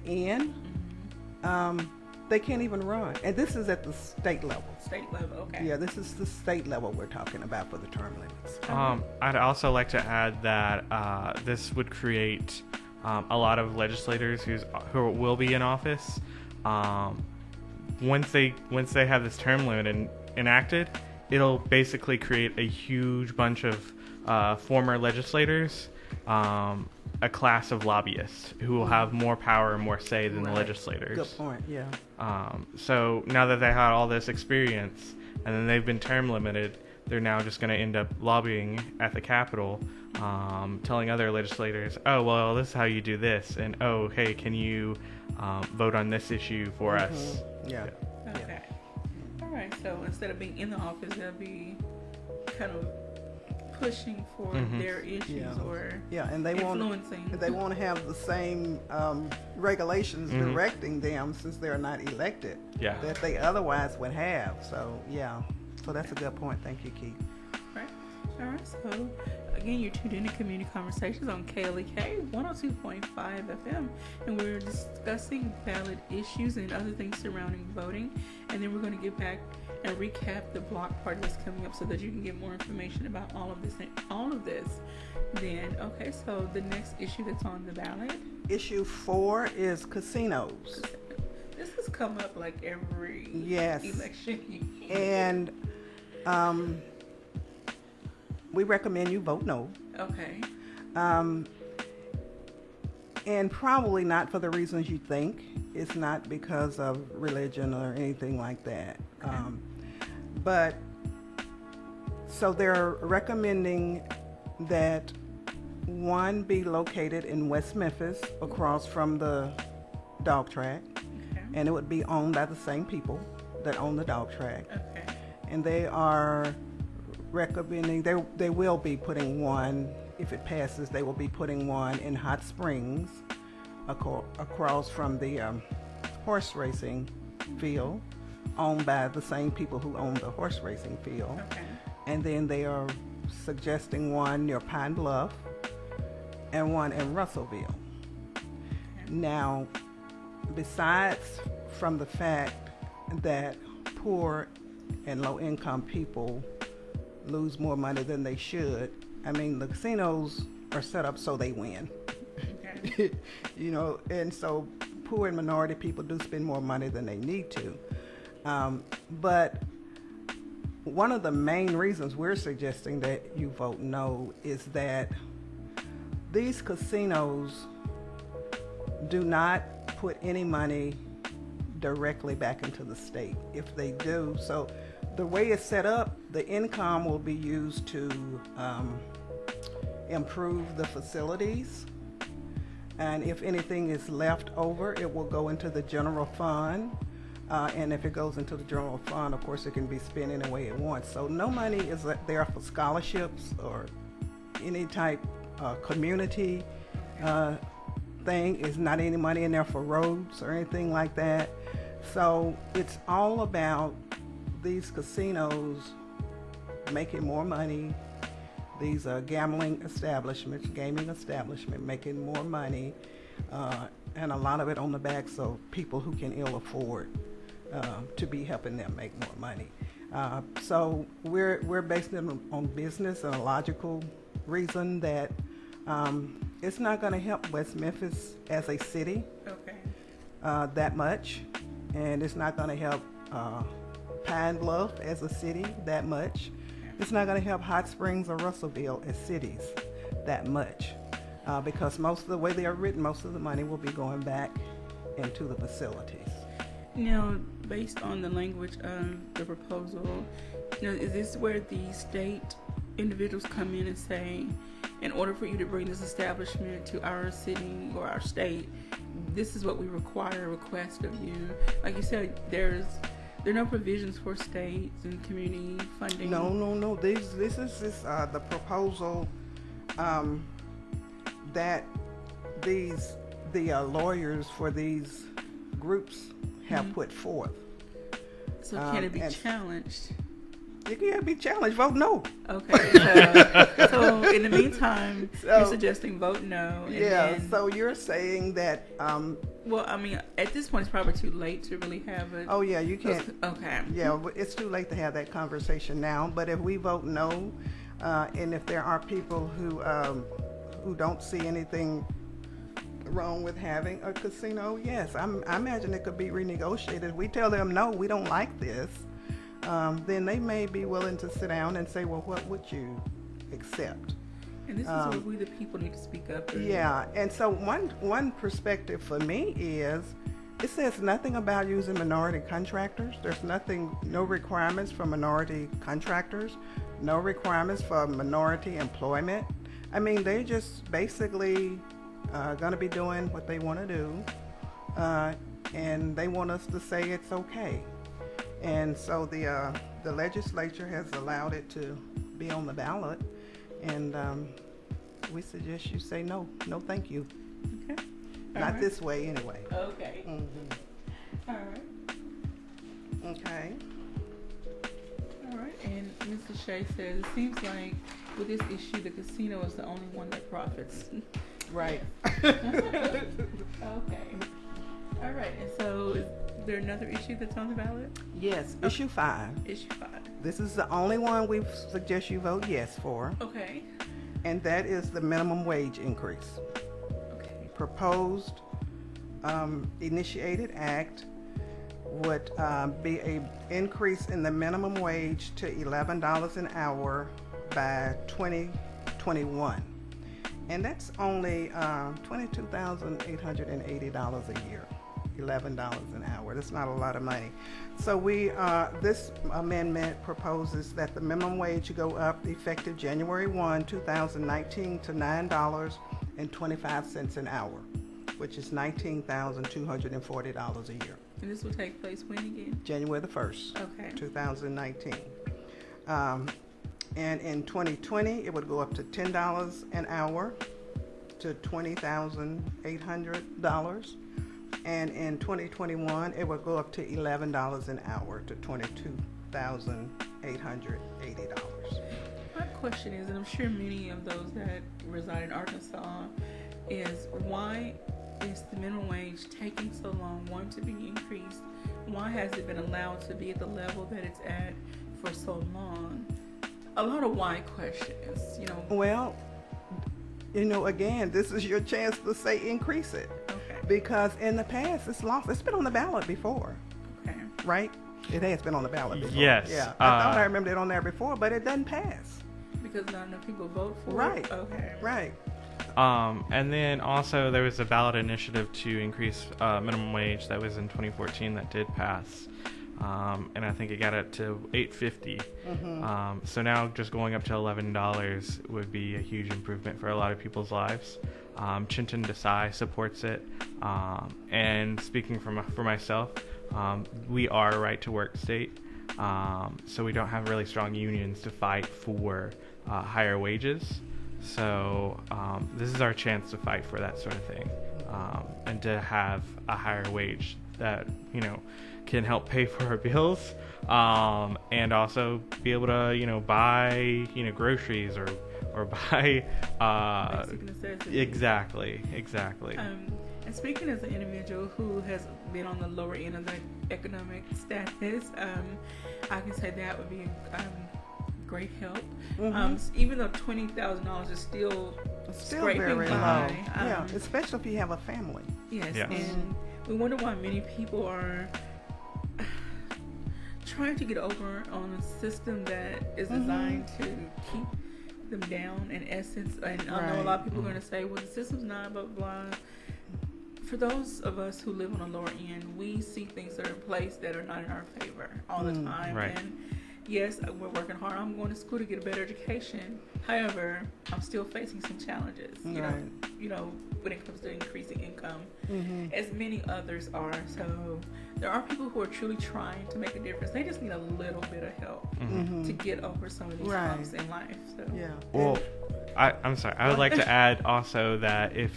in. They can't even run. And this is at the state level. State level, okay. Yeah, this is the state level we're talking about for the term limits. I'd also like to add that this would create a lot of legislators who will be in office. Once they have this term limit enacted, it'll basically create a huge bunch of former legislators, a class of lobbyists who will have more power and more say than the legislators. Good point, yeah. So now that they had all this experience and then they've been term limited, they're now just going to end up lobbying at the Capitol, telling other legislators, oh, well, this is how you do this, and oh, hey, can you vote on this issue for us? Yeah. Okay. All right. So instead of being in the office, they'll be kind of pushing for their issues or and they influencing. They won't have the same regulations directing them since they're not elected that they otherwise would have. So so that's a good point. Thank you, Keith. Right. All right. So again, you're tuned in to Community Conversations on KLEK 102.5 FM, and we're discussing ballot issues and other things surrounding voting. And then we're going to get back and recap the block party that's coming up so that you can get more information about all of this. Then, okay, so the next issue that's on the ballot. Issue 4 is casinos. This has come up like every election. And we recommend you vote no. Okay. And probably not for the reasons you think. It's not because of religion or anything like that. But so they're recommending that one be located in West Memphis across from the dog track. And it would be owned by the same people that own the dog track. Okay. And they are recommending, they will be putting one, if it passes, they will be putting one in Hot Springs across from the horse racing field, owned by the same people who own the horse racing field. Okay. And then they are suggesting one near Pine Bluff and one in Russellville. Okay. Now, besides from the fact that poor and low-income people lose more money than they should, I mean, the casinos are set up so they win. Okay. And so poor and minority people do spend more money than they need to. But one of the main reasons we're suggesting that you vote no is that these casinos do not put any money directly back into the state. If they do, so the way it's set up, the income will be used to improve the facilities, and if anything is left over, it will go into the general fund, and if it goes into the general fund, of course, it can be spent any way it wants. So no money is there for scholarships or any type community thing. Is not any money in there for roads or anything like that. So it's all about these casinos making more money. These are gaming establishments making more money, and a lot of it on the backs of people who can ill afford to be helping them make more money. So we're basing it on business and a logical reason that it's not going to help West Memphis as a city that much, and it's not going to help Pine Bluff as a city that much. It's not going to help Hot Springs or Russellville as cities that much. because most of the way they are written, most of the money will be going back into the facilities. Now, based on the language of the proposal, is this where the state individuals come in and say, in order for you to bring this establishment to our city or our state, this is what we request of you? Like you said, there are no provisions for states and community funding. No. This is the proposal that the lawyers for these groups have put forth. So can it be challenged? It can't be challenged. Vote no. Okay. So in the meantime, you're suggesting vote no. And so you're saying that... well, I mean, at this point, it's probably too late to really have it. Oh, yeah, you can't. Okay. Yeah, it's too late to have that conversation now. But if we vote no, and if there are people who don't see anything wrong with having a casino, yes, I imagine it could be renegotiated. If we tell them no, we don't like this, then they may be willing to sit down and say, well, what would you accept? And this is where we the people need to speak up. Yeah, and so one perspective for me is it says nothing about using minority contractors. There's no requirements for minority contractors, no requirements for minority employment. I mean, they just basically going to be doing what they want to do, and they want us to say it's okay. And so the legislature has allowed it to be on the ballot, and we suggest you say no, thank you. Okay. Not this way, anyway. Okay. Mm-hmm. All right. Okay. All right. And Mr. Shea says it seems like with this issue, the casino is the only one that profits. Right. Okay. All right. And so is there another issue that's on the ballot? Yes, issue 5. Issue 5. This is the only one we suggest you vote yes for. Okay. And that is the minimum wage increase. Okay. Proposed initiated act would be an increase in the minimum wage to $11 an hour by 2021. And that's only $22,880 a year. $11 an hour. That's not a lot of money. So this amendment proposes that the minimum wage go up effective January 1, 2019 to $9.25 an hour, which is $19,240 a year. And this will take place when again? January the 1st, okay. 2019. And in 2020, it would go up to $10 an hour to $20,800. And in 2021, it would go up to $11 an hour to $22,880. My question is, and I'm sure many of those that reside in Arkansas, is why is the minimum wage taking so long, one, to be increased? Why has it been allowed to be at the level that it's at for so long? A lot of why questions, Well, again, this is your chance to say increase it. Okay. Because in the past, it's been on the ballot before. Okay. Right? It has been on the ballot before. Yes. Yeah. I thought I remembered it on there before, but it doesn't pass. Because not enough people vote for it. Okay. Right. And then also there was a ballot initiative to increase minimum wage that was in 2014 that did pass. And I think it got up to $8.50. Mm-hmm. So now just going up to $11 would be a huge improvement for a lot of people's lives. Chintan Desai supports it. And speaking for myself, we are a right-to-work state. So we don't have really strong unions to fight for higher wages. So this is our chance to fight for that sort of thing, and to have a higher wage that can help pay for our bills, and also be able to buy groceries or buy basic necessities. Exactly. And speaking as an individual who has been on the lower end of the economic status, I can say that would be great help. Mm-hmm. Even though $20,000 is still very low. by, especially if you have a family. Yes, yes. And we wonder why many people are trying to get over on a system that is designed to keep them down in essence. And I know a lot of people are going to say, well, the system's not, blah, blah, blah. For those of us who live on the lower end, we see things that are in place that are not in our favor all the time. Right. And yes, we're working hard. I'm going to school to get a better education. However, I'm still facing some challenges. You know, when it comes to increasing income, as many others are. So there are people who are truly trying to make a difference. They just need a little bit of help to get over some of these bumps in life. So Well, I'm sorry. I would like to add also that if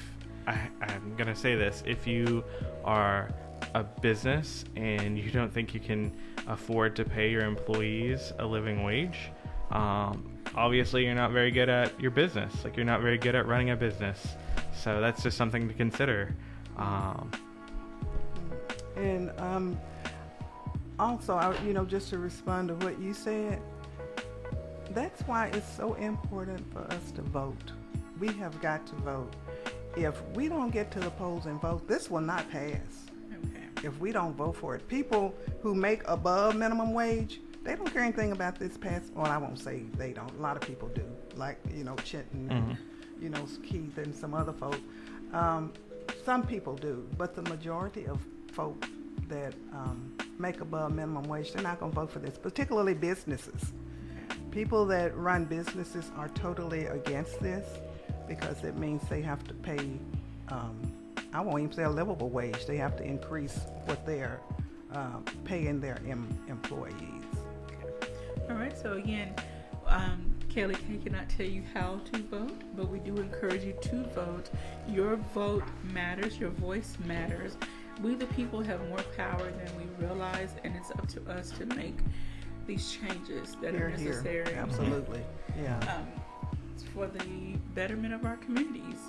I'm going to say this, if you are a business and you don't think you can afford to pay your employees a living wage, obviously you're not very good at your business. Like, you're not very good at running a business. So that's just something to consider. And also, just to respond to what you said, that's why it's so important for us to vote. We have got to vote. If we don't get to the polls and vote, this will not pass. If we don't vote for it. People who make above minimum wage, they don't care anything about this pass. Well, I won't say they don't. A lot of people do. Like, Chinton, Keith and some other folk. Some people do. But the majority of folk that make above minimum wage, they're not going to vote for this, particularly businesses. People that run businesses are totally against this because it means they have to pay, I won't even say a livable wage. They have to increase what they're paying their employees. All right, so again, Kelly K cannot tell you how to vote, but we do encourage you to vote. Your vote matters. Your voice matters. We the people have more power than we realize, and it's up to us to make these changes that are necessary. Absolutely, yeah. For the betterment of our communities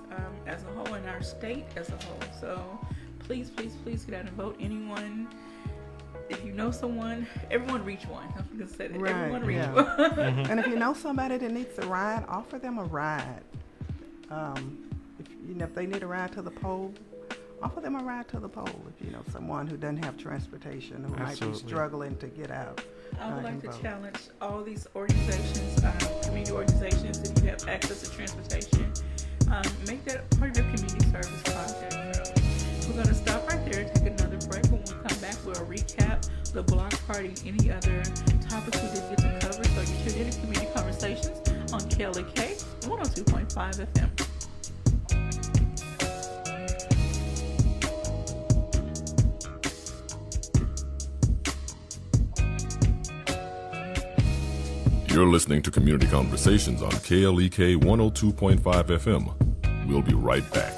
as a whole and our state as a whole. So please, please, please get out and vote. Anyone, if you know someone, everyone reach one. I'm going to say that. Right, everyone reach one. And if you know somebody that needs a ride, offer them a ride. If they need a ride to the poll, offer them a ride to the poll. If you know someone who doesn't have transportation, who might be struggling to get out. I would like to challenge all these organizations, community organizations, if you have access to transportation, make that part of your community service project. So we're going to stop right there, take another break. When we come back, we'll recap the block party and any other topics we didn't get to cover. So you tune in to Community Conversations on KLEK 102.5 FM. You're listening to Community Conversations on KLEK 102.5 FM. We'll be right back.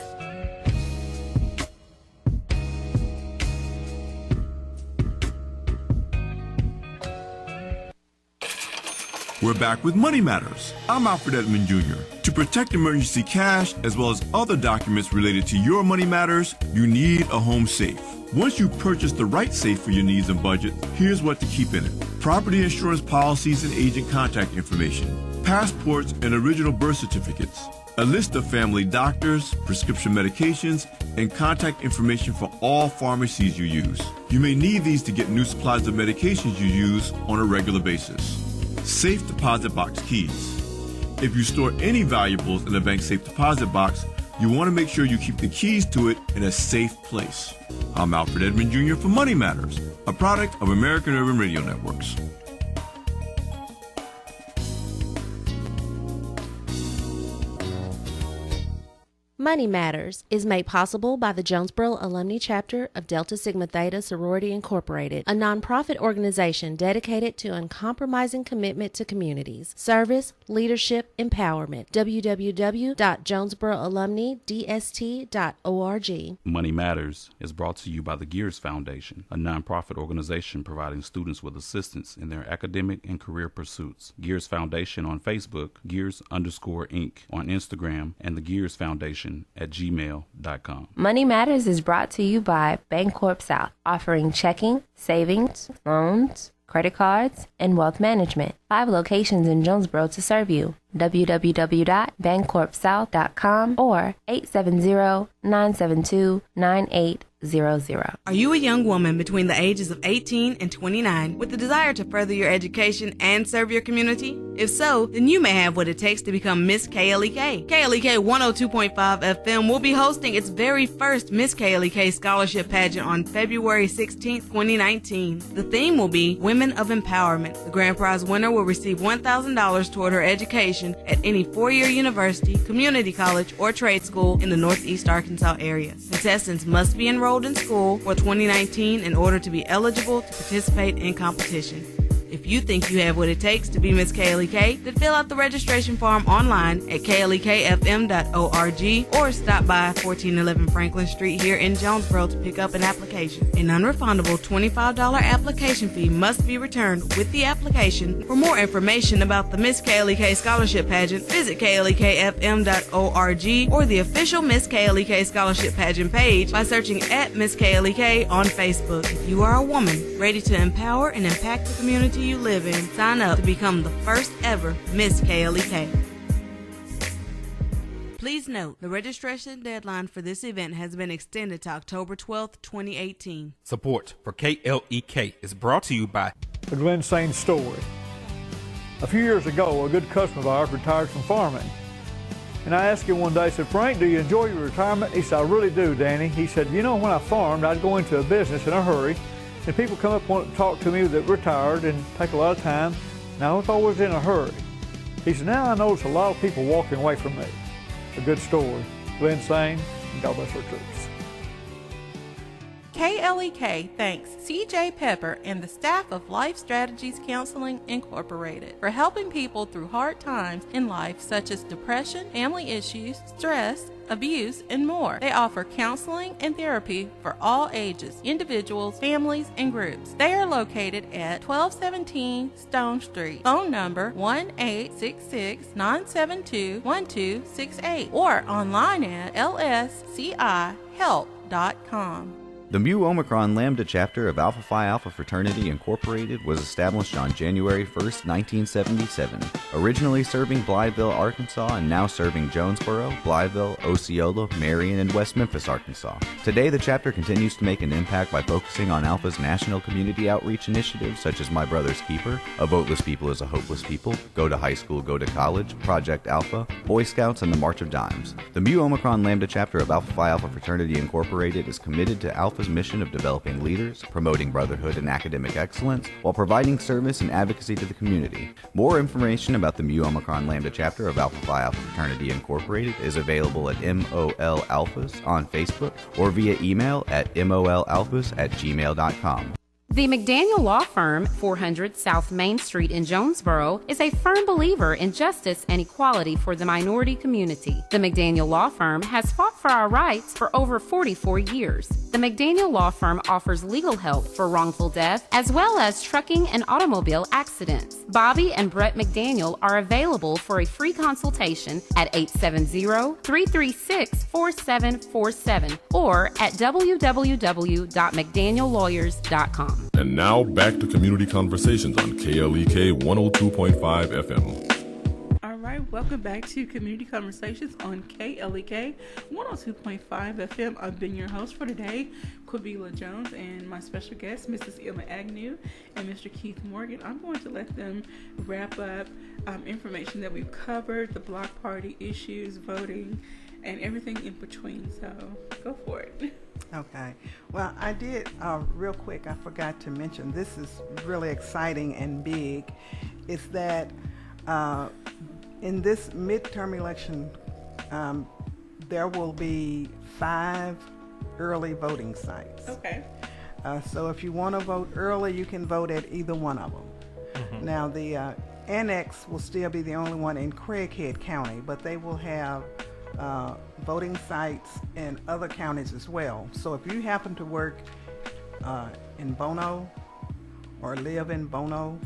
We're back with Money Matters. I'm Alfred Edmond Jr. To protect emergency cash as well as other documents related to your money matters, you need a home safe. Once you've purchased the right safe for your needs and budget, here's what to keep in it. Property insurance policies and agent contact information, passports and original birth certificates, a list of family doctors, prescription medications, and contact information for all pharmacies you use. You may need these to get new supplies of medications you use on a regular basis. Safe deposit box keys. If you store any valuables in a bank safe deposit box, you want to make sure you keep the keys to it in a safe place. I'm Alfred Edmond Jr. for Money Matters, a product of American Urban Radio Networks. Money Matters is made possible by the Jonesboro Alumni Chapter of Delta Sigma Theta Sorority Incorporated, a nonprofit organization dedicated to uncompromising commitment to communities, service, leadership, empowerment. www.jonesboroalumnidst.org. Money Matters is brought to you by the Gears Foundation, a nonprofit organization providing students with assistance in their academic and career pursuits. Gears Foundation on Facebook, Gears_Inc. on Instagram, and the Gears Foundation at gmail.com. Money Matters is brought to you by Bancorp South, offering checking, savings, loans, credit cards, and wealth management. 5 locations in Jonesboro to serve you. www.bancorpsouth.com or 870-972-9800. Are you a young woman between the ages of 18 and 29 with the desire to further your education and serve your community? If so, then you may have what it takes to become Miss KLEK. KLEK 102.5 FM will be hosting its very first Miss KLEK Scholarship Pageant on February 16, 2019. The theme will be Women of Empowerment. The grand prize winner will receive $1,000 toward her education at any four-year university, community college, or trade school in the Northeast Arkansas area. Contestants must be enrolled in school for 2019 in order to be eligible to participate in competition. If you think you have what it takes to be Miss KLEK, then fill out the registration form online at klekfm.org or stop by 1411 Franklin Street here in Jonesboro to pick up an application. A non-refundable $25 application fee must be returned with the application. For more information about the Miss KLEK Scholarship Pageant, visit klekfm.org or the official Miss KLEK Scholarship Pageant page by searching at Miss KLEK on Facebook. If you are a woman ready to empower and impact the community you live in, sign up to become the first ever Miss KLEK. Please note, the registration deadline for this event has been extended to October 12th, 2018. Support for KLEK is brought to you by The Glenn Sain Story. A few years ago, a good customer of ours retired from farming. And I asked him one day, I said, Frank, do you enjoy your retirement? He said, I really do, Danny. He said, you know, when I farmed, I'd go into a business in a hurry, and people come up and want to talk to me that retired and take a lot of time. Now, if I was in a hurry, he said, now I notice a lot of people walking away from me. A good story. Glenn Sain, and God bless our troops. KLEK thanks CJ Pepper and the staff of Life Strategies Counseling Incorporated for helping people through hard times in life such as depression, family issues, stress, abuse, and more. They offer counseling and therapy for all ages, individuals, families, and groups. They are located at 1217 Stone Street. Phone number 1-866-972-1268 or online at lscihelp.com. The Mu Omicron Lambda chapter of Alpha Phi Alpha Fraternity Incorporated was established on January 1st, 1977, originally serving Blytheville, Arkansas, and now serving Jonesboro, Blytheville, Osceola, Marion, and West Memphis, Arkansas. Today, the chapter continues to make an impact by focusing on Alpha's national community outreach initiatives such as My Brother's Keeper, A Voteless People is a Hopeless People, Go to High School, Go to College, Project Alpha, Boy Scouts, and the March of Dimes. The Mu Omicron Lambda chapter of Alpha Phi Alpha Fraternity Incorporated is committed to Alpha's mission of developing leaders, promoting brotherhood and academic excellence, while providing service and advocacy to the community. More information about the Mu Omicron Lambda chapter of Alpha Phi Alpha Fraternity Incorporated is available at MOL Alphas on Facebook or via email at molalphas@gmail.com. The McDaniel Law Firm, 400 South Main Street in Jonesboro, is a firm believer in justice and equality for the minority community. The McDaniel Law Firm has fought for our rights for over 44 years. The McDaniel Law Firm offers legal help for wrongful death as well as trucking and automobile accidents. Bobby and Brett McDaniel are available for a free consultation at 870-336-4747 or at www.mcdaniellawyers.com. And now back to Community Conversations on KLEK 102.5 FM. All right, welcome back to Community Conversations on KLEK 102.5 FM. I've been your host for today, Quabila Jones, and my special guests, Mrs. Emma Agnew and Mr. Keith Morgan. I'm going to let them wrap up information that we've covered, the block party issues, voting, and everything in between. So go for it. Okay. Well, I did, real quick, I forgot to mention, this is really exciting and big. It's that in this midterm election, there will be 5 early voting sites. Okay. So if you want to vote early, you can vote at either one of them. Mm-hmm. Now, the annex will still be the only one in Craighead County, but they will have voting sites in other counties as well. So if you happen to work in Bono or live in Bono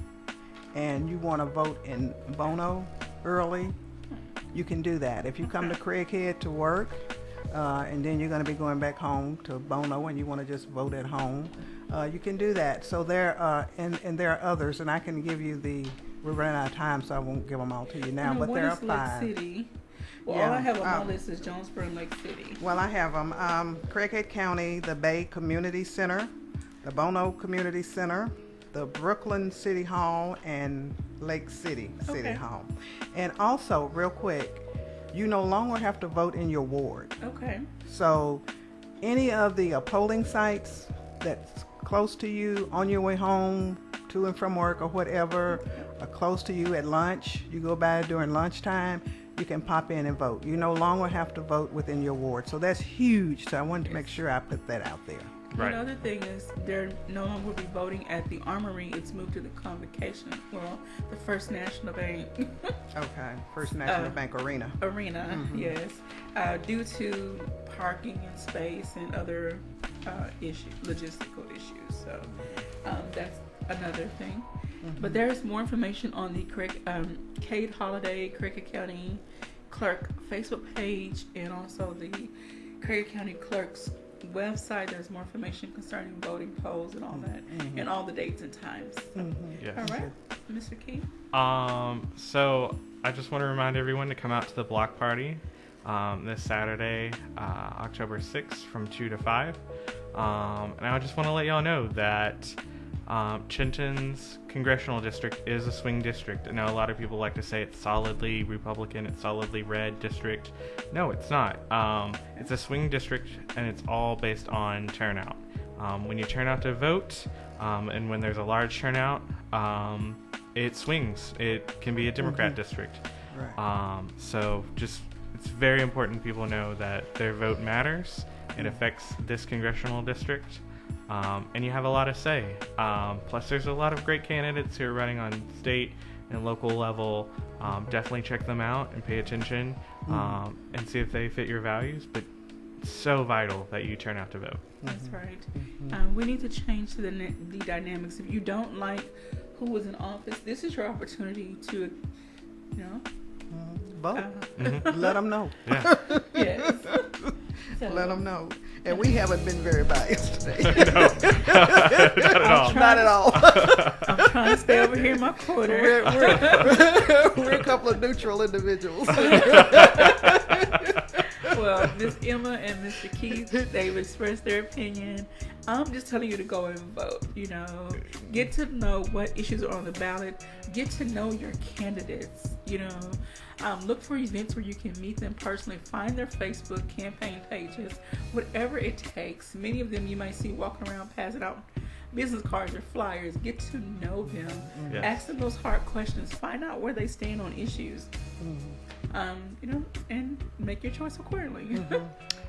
and you want to vote in Bono early, you can do that. If you come to Craighead to work and then you're going to be going back home to Bono and you want to just vote at home, you can do that. So there and there are others, and I can give you we're running out of time, so I won't give them all to you now, but there are 5. City? Well, Yeah. all I have on my list is Jonesboro and Lake City. Well, I have them. Craighead County, the Bay Community Center, the Bono Community Center, the Brooklyn City Hall, and Lake City City Hall. And also, real quick, you no longer have to vote in your ward. Okay. So any of the polling sites that's close to you on your way home, to and from work or whatever, are close to you at lunch, you go by during lunchtime, you can pop in and vote. You no longer have to vote within your ward. So that's huge. So I wanted to make sure I put that out there. Right. Another thing is they're no longer will be voting at the Armory. It's moved to the Convocation. Well, the First National Bank. Okay. First National Bank Arena. Yes. Due to parking and space and other logistical issues. So that's another thing. But there is more information on the Cade Holiday, Craighead County Clerk Facebook page, and also the Craighead County Clerk's website. There's more information concerning voting polls and all that, and all the dates and times. Yes. All right, Mr. Key. So I just want to remind everyone to come out to the block party this Saturday, October 6th from 2 to 5. And I just want to let y'all know that Chinton's congressional district is a swing district. I know a lot of people like to say it's solidly Republican, it's solidly red district. No, it's not. It's a swing district, and it's all based on turnout. When you turn out to vote, and when there's a large turnout, it swings. It can be a Democrat district. Right. So just, it's very important people know that their vote matters. It affects this congressional district. And you have a lot of say. Plus, there's a lot of great candidates who are running on state and local level. Definitely check them out and pay attention and see if they fit your values. But it's so vital that you turn out to vote. That's right. We need to change the dynamics. If you don't like who was in office, this is your opportunity to, vote. Let them know. Yeah. Yes. So, let them know. And we haven't been very biased today. No, not at all. I'm trying to stay over here in my corner. We're a couple of neutral individuals. Well, Miss Emma and Mr. Keith, they've expressed their opinion. I'm just telling you to go and vote. Get to know what issues are on the ballot. Get to know your candidates. Look for events where you can meet them personally. Find their Facebook campaign pages, whatever it takes. Many of them you might see walking around passing out business cards or flyers. Get to know them. Yes. Ask them those hard questions. Find out where they stand on issues. And make your choice accordingly.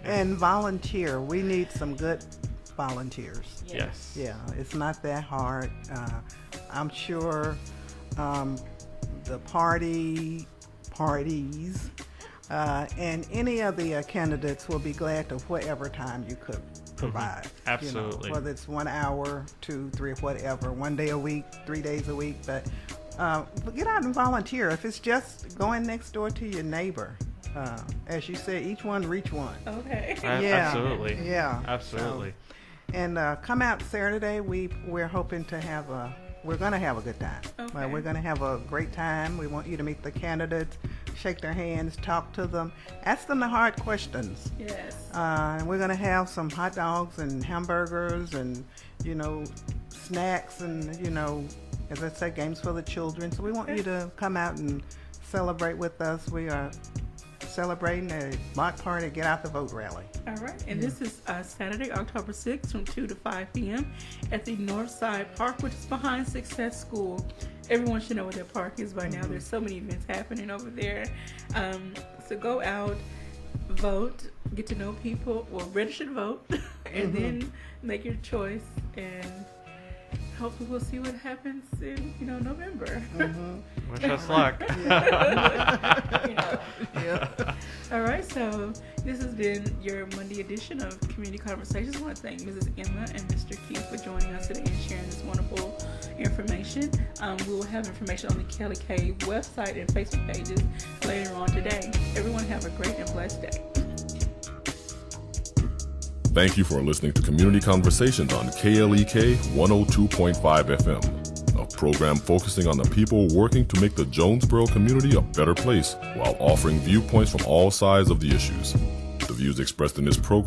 And volunteer. We need some good volunteers. Yes. Yeah, it's not that hard. I'm sure the parties and any of the candidates will be glad to whatever time you could provide. Absolutely. Whether it's 1 hour, 2, 3, whatever, 1 day a week, 3 days a week, but get out and volunteer. If it's just going next door to your neighbor, as you said, each one reach one. Okay. Yeah. Absolutely. Yeah. Absolutely. So, and come out Saturday. We're hoping to have we're going to have a good time. Okay. We're going to have a great time. We want you to meet the candidates, shake their hands, talk to them, ask them the hard questions. Yes. And we're going to have some hot dogs and hamburgers and, snacks and, as I say, games for the children. So we want you to come out and celebrate with us. We are celebrating a block party, get out the vote rally. All right. And this is Saturday, October 6th from 2 to 5 p.m. at the Northside Park, which is behind Success School. Everyone should know what that park is by now. There's so many events happening over there. So go out, vote, get to know people, register to vote, and then make your choice. And hopefully we'll see what happens in November. Wish us luck. All right, so this has been your Monday edition of Community Conversations. I want to thank Mrs. Emma and Mr. Keith for joining us today and sharing this wonderful information. We will have information on the Kelly K website and Facebook pages later on today. Everyone have a great and blessed day. Thank you for listening to Community Conversations on KLEK 102.5 FM, a program focusing on the people working to make the Jonesboro community a better place while offering viewpoints from all sides of the issues. The views expressed in this program